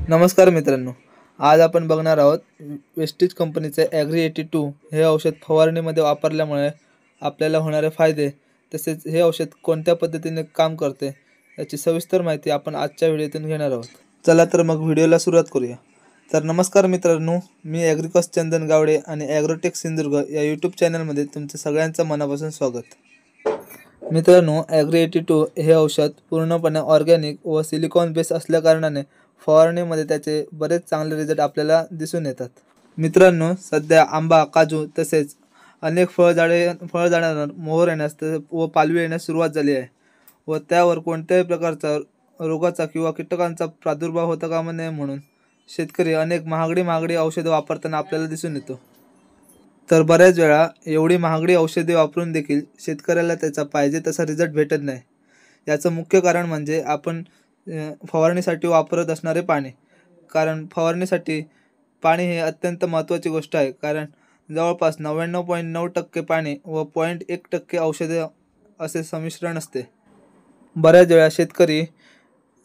नमस्कार मित्रांनो, आज आपण बघणार आहोत वेस्टीज कंपनीचे ॲग्री 82 हे औषध फवारणीमध्ये वापरल्यामुळे आपल्याला होणारे फायदे, तसेच हे औषध कोणत्या पद्धतीने काम करते याची सविस्तर माहिती आपण आजच्या व्हिडिओतून घेणार आहोत। चला तर मग व्हिडिओला सुरुवात करूया। तर नमस्कार मित्रांनो, मी ॲग्रिकॉस चंदन गावडे आणि ॲग्रोटेक सिंधुदुर्ग या यूट्यूब चॅनलमध्ये तुमचं सगळ्यांचं मनापासून स्वागत। मित्रांनो, ॲग्री 82 हे औषध पूर्णपणे ऑर्गॅनिक व सिलिकॉन बेस असल्याकारणाने फवारणीमध्ये त्याचे बरेच चांगले रिझल्ट आपल्याला दिसून येतात। मित्रांनो, सध्या आंबा, काजू तसेच अनेक फळझाडांवर मोहर येण्यास व पालवी येण्यास सुरुवात झाली आहे व त्यावर कोणत्याही प्रकारचा रोगाचा किंवा कीटकांचा प्रादुर्भाव होता कामा नये म्हणून शेतकरी अनेक महागडी औषधे वापरताना आपल्याला दिसून येतो। तर बऱ्याच वेळा एवढी महागडी औषधे वापरून देखील शेतकऱ्याला त्याचा पाहिजे तसा रिझल्ट भेटत नाही। याचं मुख्य कारण म्हणजे आपण फवारणीसाठी वापरत असणारे पाणी। कारण फवारणीसाठी पाणी हे अत्यंत महत्त्वाची गोष्ट आहे, कारण जवळपास 99.9% पाणी व 0.1% औषधे असे संमिश्रण असते। बऱ्याच वेळा शेतकरी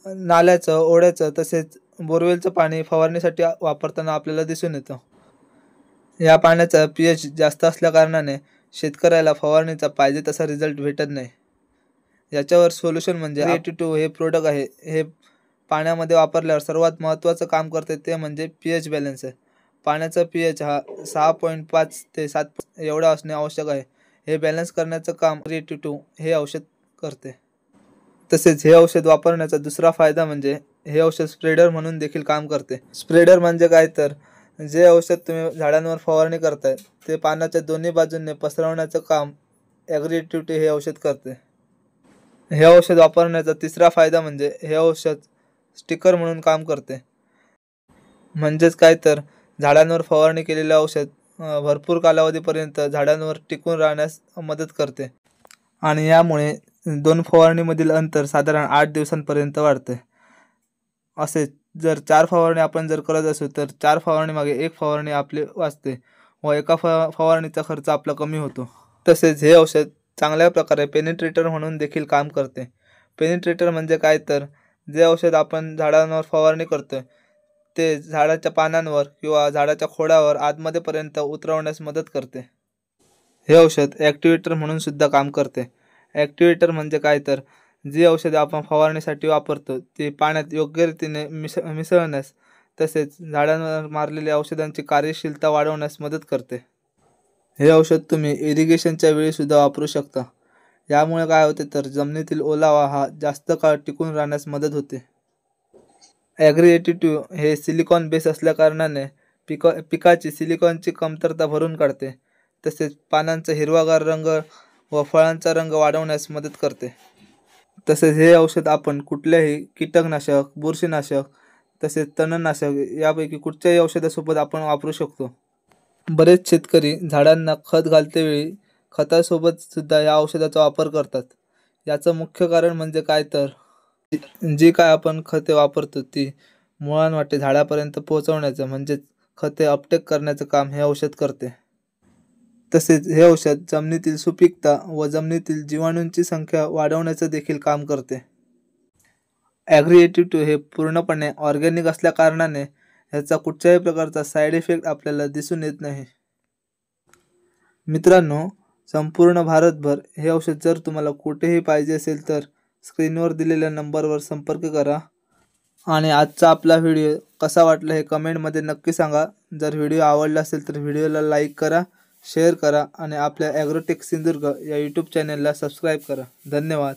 नाल्याचं, ओढ्याचं तसेच बोरवेलचं पाणी फवारणीसाठी वापरताना आपल्याला दिसून येतं। या पाण्याचा pH जास्त असल्याकारणाने शेतकऱ्याला फवारणीचा पाहिजे तसा रिझल्ट भेटत नाही। याच्यावर सोल्युशन म्हणजे 82 हे प्रोडक्ट आहे। हे पाण्यामध्ये वापरल्यावर सर्वात महत्त्वाचं काम करते ते म्हणजे pH बॅलन्स आहे। पाण्याचा pH हा 6.5 ते 7 एवढा असणे आवश्यक आहे। हे बॅलन्स करण्याचं काम 82 हे औषध करते। तसेच हे औषध वापरण्याचा दुसरा फायदा म्हणजे हे औषध स्प्रेडर म्हणून देखील काम करते। स्प्रेडर म्हणजे काय तर जे औषध तुम्ही झाडांवर फवारणी करताय ते पानाच्या दोन्ही बाजूंनी पसरवण्याचं काम ॲग्री 82 हे औषध करते। हे औषध वापरण्याचा तिसरा फायदा म्हणजे हे औषध स्टिकर म्हणून काम करते। म्हणजेच काय तर झाडांवर फवारणी केलेले औषध भरपूर कालावधीपर्यंत झाडांवर टिकून राहण्यास मदत करते आणि यामुळे 2 फवारणीमधील अंतर साधारण 8 दिवसांपर्यंत वाढते। असे जर 4 फवारणी आपण करत असू तर 4 फवारणीमागे 1 फवारणी आपली वाचते व एका फवारणीचा खर्च आपला कमी होतो। तसेच हे औषध चांगल्या प्रकारे पेनिट्रेटर म्हणून देखील काम करते। पेनिट्रेटर म्हणजे काय तर जे औषध आपण झाडांवर फवारणी करतोय ते झाडाच्या पानांवर किंवा झाडाच्या खोडावर आतमध्येपर्यंत उतरवण्यास मदत करते। हे औषध ॲक्टिवेटर म्हणून सुद्धा काम करते। ॲक्टिवेटर म्हणजे काय तर जी औषधे आपण फवारणीसाठी वापरतो ती पाण्यात योग्य रीतीने मिसळण्यास तसेच झाडांवर मारलेल्या औषधांची कार्यशीलता वाढवण्यास मदत करते। हे औषध तुम्ही इरिगेशनच्या वेळी सुद्धा वापरू शकता। यामुळे काय होते तर जमिनीतील ओलावा हा जास्त काळ टिकून राहण्यास मदत होते। ॲग्री 82 हे सिलिकॉन बेस असल्याकारणाने पिकाची सिलिकॉनची कमतरता भरून काढते। तसेच पानांचा हिरवागार रंग व फळांचा रंग वाढवण्यास मदत करते। तसेच हे औषध आपण कुठल्याही कीटकनाशक, बुरशीनाशक तसेच तणनाशक यापैकी कुठच्याही औषधासोबत आपण वापरू शकतो। बरेच शेतकरी झाडांना खत घालतेवेळी खतासोबत सुद्धा या औषधाचा वापर करतात। याचं मुख्य कारण म्हणजे काय तर जी काय आपण खते वापरतो ती मुळांवाटे झाडापर्यंत पोहोचवण्याचं म्हणजेच खते अपटेक करण्याचं काम हे औषध करते। तसेच हे औषध जमिनीतील सुपीकता व जमिनीतील जीवाणूंची संख्या वाढवण्याचं देखील काम करते। ॲग्री 82 हे पूर्णपणे ऑर्गॅनिक असल्याकारणाने ह्याचा कुठल्याही प्रकारचा साईड इफेक्ट आपल्याला दिसून येत नाही। मित्रांनो, संपूर्ण भारतभर हे औषध जर तुम्हाला कुठेही पाहिजे असेल तर स्क्रीनवर दिलेल्या नंबरवर संपर्क करा आणि आजचा आपला व्हिडिओ कसा वाटला हे कमेंटमध्ये नक्की सांगा। जर व्हिडिओ आवडला असेल तर व्हिडिओला लाईक करा, शेअर करा आणि आपल्या ॲग्रोटेक सिंधुदुर्ग या यूट्यूब चॅनलला सबस्क्राईब करा। धन्यवाद।